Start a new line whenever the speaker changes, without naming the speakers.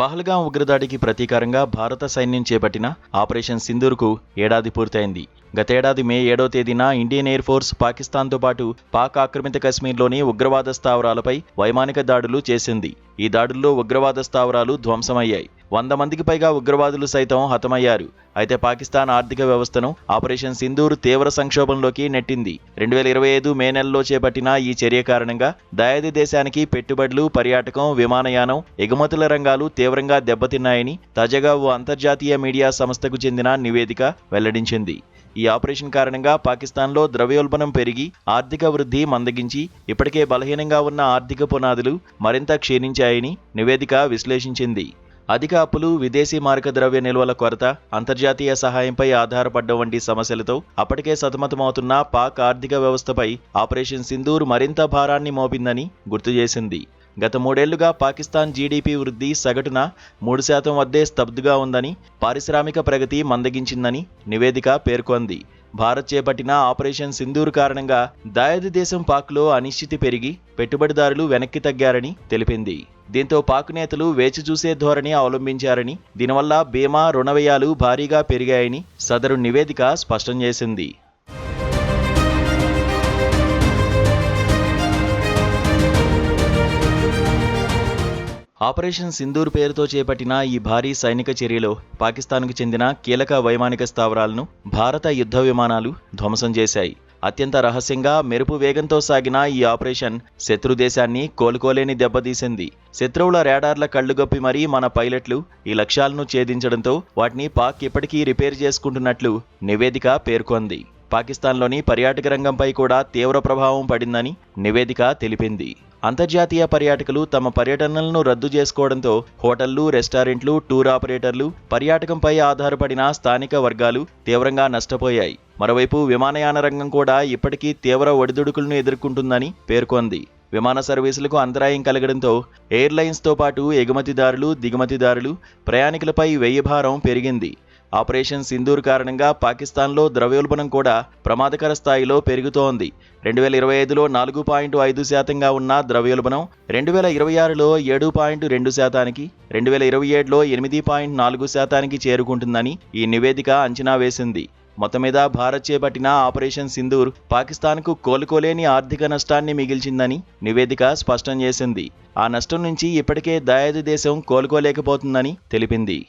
పహల్గాం ఉగ్రదాడికి ప్రతీకారంగా భారత సైన్యం చేపట్టిన ఆపరేషన్ సింధూర్కు ఏడాది పూర్తయింది. గతేడాది మే 7వ తేదీన ఇండియన్ ఎయిర్ ఫోర్స్ పాకిస్తాన్తో పాటు పాక్ ఆక్రమిత కశ్మీర్లోని ఉగ్రవాద స్థావరాలపై వైమానిక దాడులు చేసింది. ఈ దాడుల్లో ఉగ్రవాద స్థావరాలు ధ్వంసమయ్యాయి. 100 మందికి పైగా ఉగ్రవాదులు సైతం హతమయ్యారు. అయితే పాకిస్తాన్ ఆర్థిక వ్యవస్థను ఆపరేషన్ సింధూర్ తీవ్ర సంక్షోభంలోకి నెట్టింది. 2025 మే నెలలో చేపట్టిన ఈ చర్య కారణంగా దాయాది దేశానికి పెట్టుబడులు, పర్యాటకం, విమానయానం, ఎగుమతుల రంగాలు తీవ్రంగా దెబ్బతిన్నాయని తాజాగా ఓ అంతర్జాతీయ మీడియా సంస్థకు చెందిన నివేదిక వెల్లడించింది. ఈ ఆపరేషన్ కారణంగా పాకిస్తాన్లో ద్రవ్యోల్బణం పెరిగి ఆర్థిక వృద్ధి మందగించి ఇప్పటికే బలహీనంగా ఉన్న ఆర్థిక పునాదులు మరింత క్షీణించాయని నివేదిక విశ్లేషించింది. అధిక అప్పులు, విదేశీ మారక ద్రవ్య నిల్వల కొరత, అంతర్జాతీయ సహాయంపై ఆధారపడ్డం వంటి సమస్యలతో అప్పటికే సతమతమవుతున్న పాక్ ఆర్థిక వ్యవస్థపై ఆపరేషన్ సింధూర్ మరింత భారాన్ని మోపిందని గుర్తు చేసింది. గత 3 ఏళ్లుగా పాకిస్తాన్ జీడీపీ వృద్ధి సగటున 3% వద్దే స్తబ్దుగా ఉందని, పారిశ్రామిక ప్రగతి మందగించిందని నివేదిక పేర్కొంది. భారత్ చేపట్టిన ఆపరేషన్ సింధూర్ కారణంగా దాయాది దేశం పాక్లో అనిశ్చితి పెరిగి పెట్టుబడిదారులు వెనక్కి తగ్గారని తెలిపింది. దీంతో పాక్ నేతలు వేచి చూసే ధోరణి అవలంబించారని, దీనివల్ల బీమా, రుణ వ్యయాలు భారీగా పెరిగాయని సదరు నివేదిక స్పష్టం చేసింది. ఆపరేషన్ సింధూర్ పేరుతో చేపట్టిన ఈ భారీ సైనిక చర్యలో పాకిస్తాన్కు చెందిన కీలక వైమానిక స్థావరాలను భారత యుద్ధ విమానాలు ధ్వంసం చేశాయి. అత్యంత రహస్యంగా, మెరుపు వేగంతో సాగిన ఈ ఆపరేషన్ శత్రు దేశాన్ని కోలుకోలేని దెబ్బతీసింది. శత్రువుల రాడార్ల కళ్లుగప్పి మరీ మన పైలట్లు ఈ లక్ష్యాలను ఛేదించడంతో వాటిని పాక్ ఇప్పటికీ రిపేర్ చేసుకుంటున్నట్లు నివేదిక పేర్కొంది. పాకిస్తాన్లోని పర్యాటక రంగంపై కూడా తీవ్ర ప్రభావం పడిందని నివేదిక తెలిపింది. అంతర్జాతీయ పర్యాటకులు తమ పర్యటనలను రద్దు చేసుకోవడంతో హోటళ్లు, రెస్టారెంట్లు, టూర్ ఆపరేటర్లు, పర్యాటకంపై ఆధారపడిన స్థానిక వర్గాలు తీవ్రంగా నష్టపోయాయి. మరోవైపు విమానయాన రంగం కూడా ఇప్పటికీ తీవ్ర ఒడిదుడుకులను ఎదుర్కొంటుందని పేర్కొంది. విమాన సర్వీసులకు అంతరాయం కలగడంతో ఎయిర్లైన్స్తో పాటు ఎగుమతిదారులు, దిగుమతిదారులు, ప్రయాణికులపై వ్యయభారం పెరిగింది. ఆపరేషన్ సింధూర్ కారణంగా పాకిస్తాన్లో ద్రవ్యోల్బణం కూడా ప్రమాదకర స్థాయిలో పెరుగుతోంది. 2025లో 4.5% ఉన్న ద్రవ్యోల్బణం 2026లో 7.2%కి, 2027లో 8.4%కి చేరుకుంటుందని ఈ నివేదిక అంచనా వేసింది. మొత్తం మీద భారత్ చేపట్టిన ఆపరేషన్ సింధూర్ పాకిస్తాన్కు కోలుకోలేని ఆర్థిక నష్టాన్ని మిగిల్చిందని నివేదిక స్పష్టం చేసింది. ఆ నష్టం నుంచి ఇప్పటికే దాయాది దేశం కోలుకోలేకపోతుందని తెలిపింది.